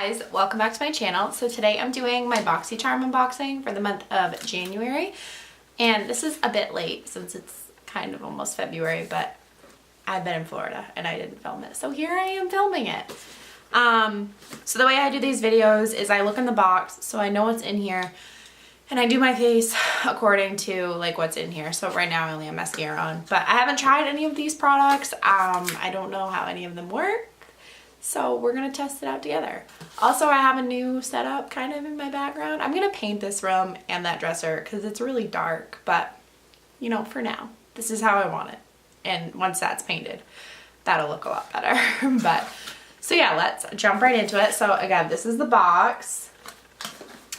guys, welcome back to my channel. So today I'm doing my Boxycharm unboxing for the month of January, and this is a bit late since it's kind of almost February, but I've been in Florida and I didn't film it, so here I am filming it. So the way I do these videos is I look in the box so I know what's in here, and I do my face according to like what's in here. So right now I only have mascara on, but I haven't tried any of these products. I don't know how any of them work. So we're gonna test it out together. Also, I have a new setup kind of in my background. I'm gonna paint this room and that dresser because it's really dark, but you know, for now, this is how I want it. And once that's painted, that'll look a lot better. But, so yeah, let's jump right into it. So again, this is the box.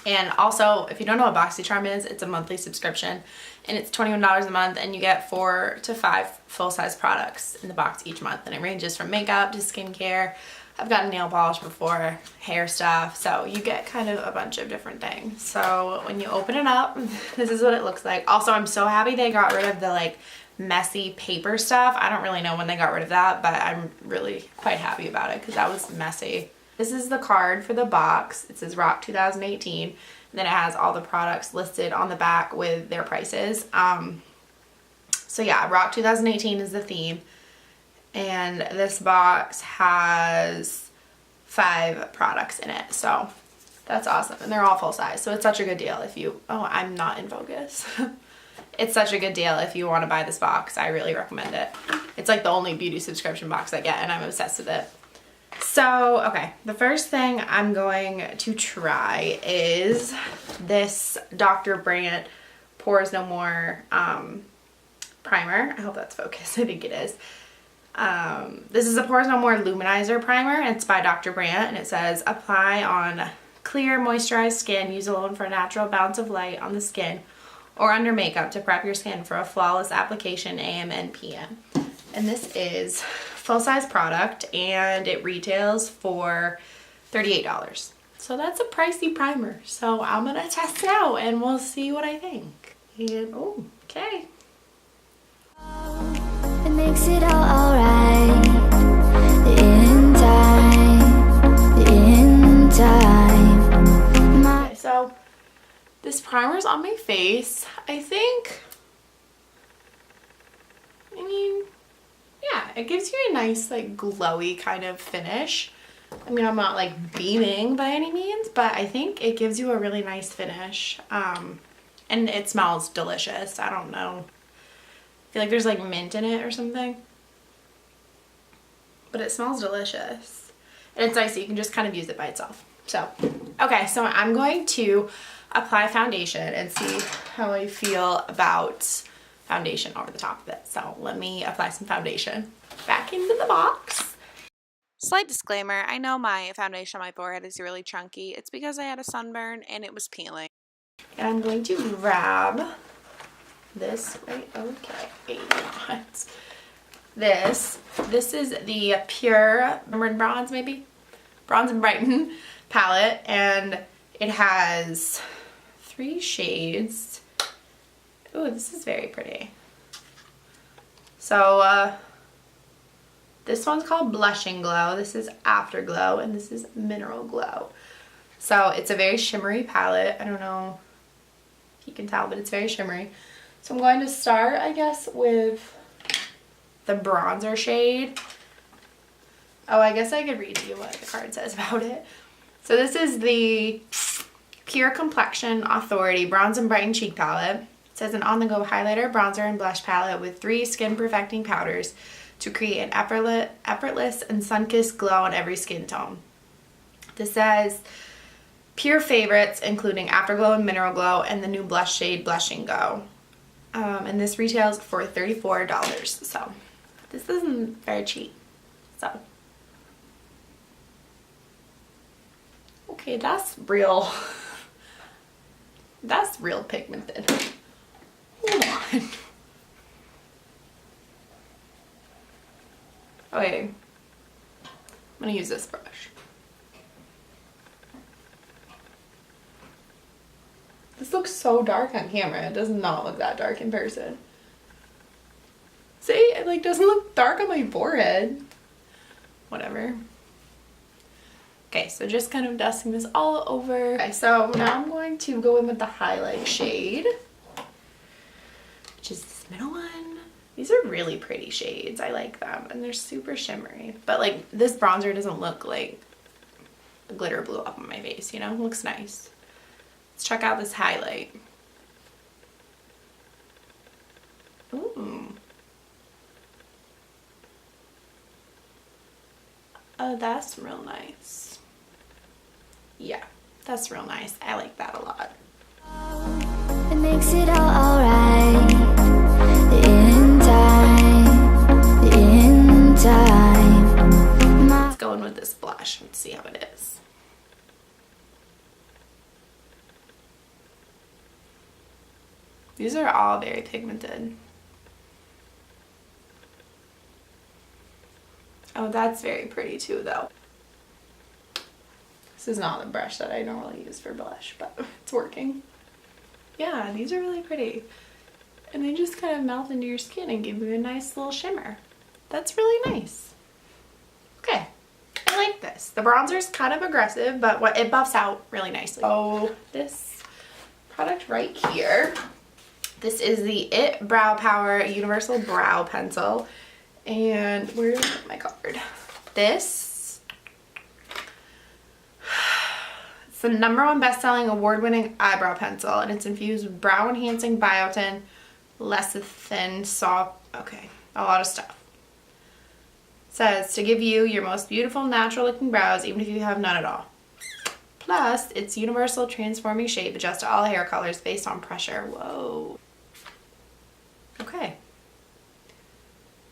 And also, if you don't know what Boxycharm is, it's a monthly subscription and it's $21 a month, and you get 4 to 5 full-size products in the box each month, and it ranges from makeup to skincare. I've gotten nail polish before, hair stuff, so you get kind of a bunch of different things. So when you open it up, this is what it looks like. Also, I'm so happy they got rid of the like messy paper stuff. I don't really know when they got rid of that, but I'm really quite happy about it because that was messy. This is the card for the box. It says Rock 2018. And then it has all the products listed on the back with their prices. So yeah, Rock 2018 is the theme. And this box has 5 products in it. So that's awesome. And they're all full size. So it's such a good deal if you, oh, I'm not in focus. It's such a good deal if you want to buy this box. I really recommend it. It's like the only beauty subscription box I get, and I'm obsessed with it. So, okay, the first thing I'm going to try is this Dr. Brandt Pores No More primer. I hope that's focused. I think it is. This is a Pores No More Luminizer primer. It's by Dr. Brandt, and it says, apply on clear, moisturized skin. Use alone for a natural bounce of light on the skin or under makeup to prep your skin for a flawless application AM and PM. And this is full-size product, and it retails for $38. So that's a pricey primer. So I'm gonna test it out and we'll see what I think. And oh, okay. It makes it all alright. In time. Okay, so this primer's on my face. I mean, yeah, it gives you a nice like glowy kind of finish. I mean, I'm not like beaming by any means, but I think it gives you a really nice finish. And it smells delicious. I don't know. I feel like there's like mint in it or something. But it smells delicious. And it's nice that you can just kind of use it by itself. So, okay, so I'm going to apply foundation and see how I feel about foundation over the top of it. So let me apply some foundation back into the box. Slight disclaimer, I know my foundation on my forehead is really chunky. It's because I had a sunburn and it was peeling. And I'm going to grab this, right? Okay, maybe not. This is the Pure Bronze, maybe? Bronze and Brighten palette, and it has 3 shades. Oh, this is very pretty. So, this one's called Blushing Glow. This is Afterglow, and this is Mineral Glow. So, it's a very shimmery palette. I don't know if you can tell, but it's very shimmery. So, I'm going to start, I guess, with the bronzer shade. Oh, I guess I could read you what the card says about it. So, this is the Pure Complexion Authority Bronze and Brighten Cheek Palette. It says an on-the-go highlighter, bronzer, and blush palette with 3 skin perfecting powders to create an effortless and sun-kissed glow on every skin tone. This says pure favorites including Afterglow and Mineral Glow and the new blush shade Blushing Go. And this retails for $34. So this isn't very cheap. So okay, that's real. That's real pigmented. Hold on. Okay, I'm gonna use this brush. This looks so dark on camera. It does not look that dark in person. See, it like doesn't look dark on my forehead. Whatever. Okay, so just kind of dusting this all over. Okay, so now I'm going to go in with the highlight shade, which is this middle one. These are really pretty shades. I like them, and they're super shimmery. But like, this bronzer doesn't look like glitter blew up on my face, you know? It looks nice. Let's check out this highlight. Ooh. Oh, that's real nice. Yeah, that's real nice. I like that a lot. It makes it all alright. In time. Let's go in with this blush and see how it is. These are all very pigmented. Oh, that's very pretty too, though. This is not the brush that I normally use for blush, but it's working. Yeah, these are really pretty. And they just kind of melt into your skin and give you a nice little shimmer. That's really nice. Okay, I like this. The bronzer's kind of aggressive, but it buffs out really nicely. Oh, this product right here. This is the IT Brow Power Universal Brow Pencil. And where's my card? This, it's the #1 best-selling award-winning eyebrow pencil, and it's infused with brow enhancing biotin, lecithin, soft, okay, a lot of stuff. It says to give you your most beautiful natural looking brows even if you have none at all. Plus, its universal transforming shape adjusts to all hair colors based on pressure. Whoa. Okay.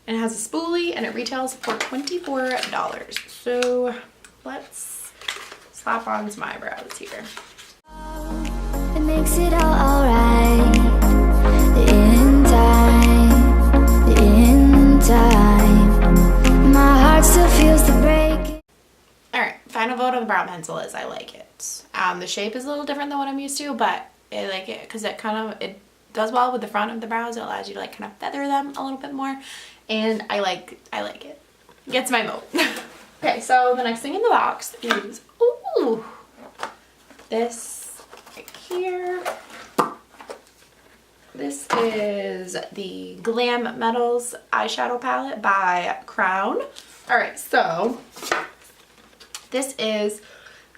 And it has a spoolie and it retails for $24. So let's slap on some eyebrows here. It makes it all alright. In time. My heart still feels the break. Alright, final vote of the brow pencil is I like it. The shape is a little different than what I'm used to, but I like it because it does well with the front of the brows. It allows you to like kind of feather them a little bit more. And I like it. Gets my vote. Okay, so the next thing in the box is, ooh, this right here. This is the Glam Metals eyeshadow palette by Crown. All right, so this is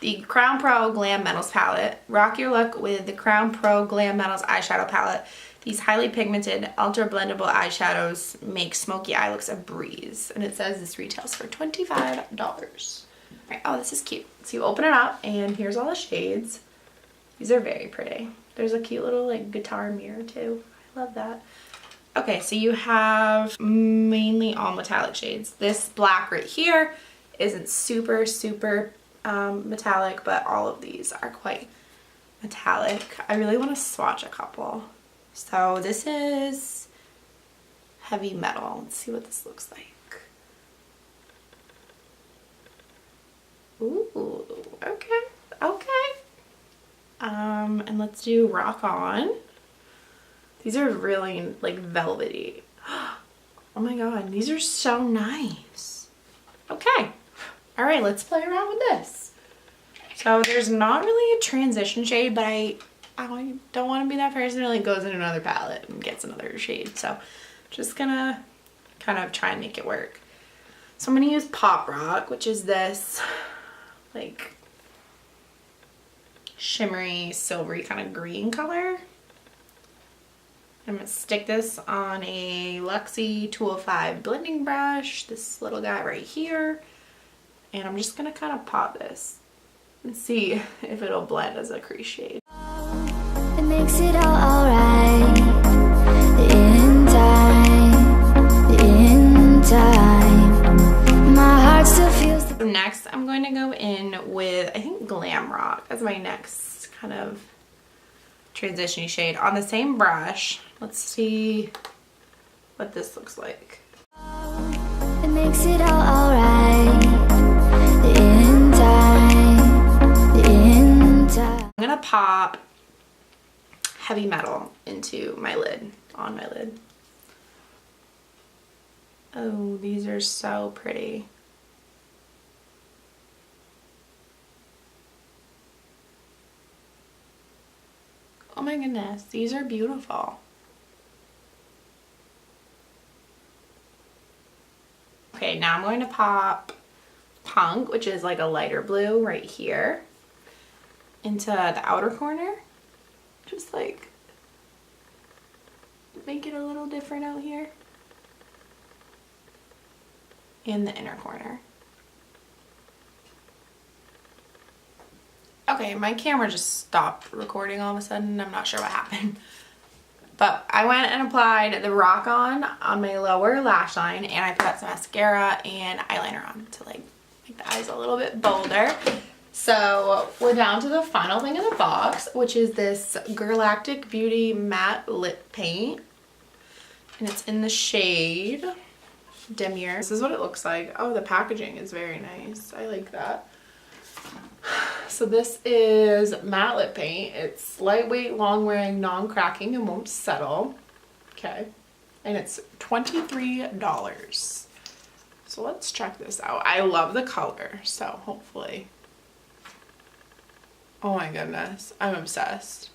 the Crown Pro Glam Metals palette. Rock your look with the Crown Pro Glam Metals eyeshadow palette. These highly pigmented, ultra blendable eyeshadows make smoky eye looks a breeze. And it says this retails for $25. Right, oh, this is cute. So you open it up and here's all the shades. These are very pretty. There's a cute little like guitar mirror too. I love that. Okay, so you have mainly all metallic shades. This black right here isn't super metallic, but all of these are quite metallic. I really want to swatch a couple. So this is Heavy Metal. Let's see what this looks like. Ooh, okay. And let's do Rock On. These are really like velvety. Oh my god, these are so nice. Okay. All right, let's play around with this. So there's not really a transition shade, but I don't want to be that person who like goes in another palette and gets another shade. So just gonna kind of try and make it work. So I'm gonna use Pop Rock, which is this like shimmery, silvery kind of green color. I'm gonna stick this on a Luxie 205 blending brush, this little guy right here. And I'm just gonna kind of pop this and see if it'll blend as a crease shade. It makes it all alright. In time. My heart still feels the... Next, I'm going to go in with, I think, Glam Rock as my next kind of transition shade on the same brush. Let's see what this looks like. It makes it all alright. In time. I'm gonna pop Heavy Metal into my lid, on my lid. Oh, these are so pretty. Oh my goodness, these are beautiful. Okay, now I'm going to pop Punk, which is like a lighter blue right here, into the outer corner. Just like make it a little different out here. In the inner corner. Okay, my camera just stopped recording all of a sudden. I'm not sure what happened. But I went and applied the Rock on my lower lash line, and I put some mascara and eyeliner on to like make the eyes a little bit bolder. So we're down to the final thing in the box, which is this Galactic Beauty Matte Lip Paint. And it's in the shade Demure. This is what it looks like. Oh, the packaging is very nice. I like that. So this is matte lip paint. It's lightweight, long-wearing, non-cracking, and won't settle. Okay. And it's $23. So let's check this out. I love the color, so hopefully. Oh my goodness. I'm obsessed.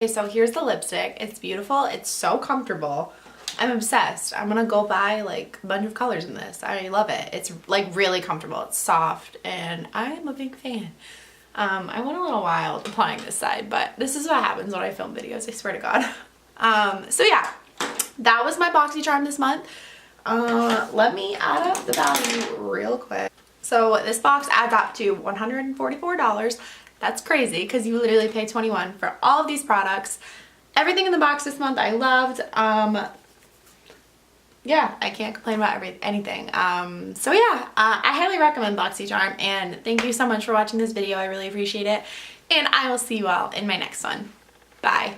Okay, so here's the lipstick. It's beautiful. It's so comfortable. I'm obsessed. I'm gonna go buy like a bunch of colors in this. I love it. It's like really comfortable. It's soft and I'm a big fan. I went a little wild applying this side, but this is what happens when I film videos, I swear to God. So yeah, that was my Boxycharm this month. Let me add up the value real quick. So this box adds up to $144. That's crazy because you literally pay $21 for all of these products. Everything in the box this month I loved. Yeah, I can't complain about anything. So yeah, I highly recommend Boxycharm, and thank you so much for watching this video. I really appreciate it. And I will see you all in my next one. Bye.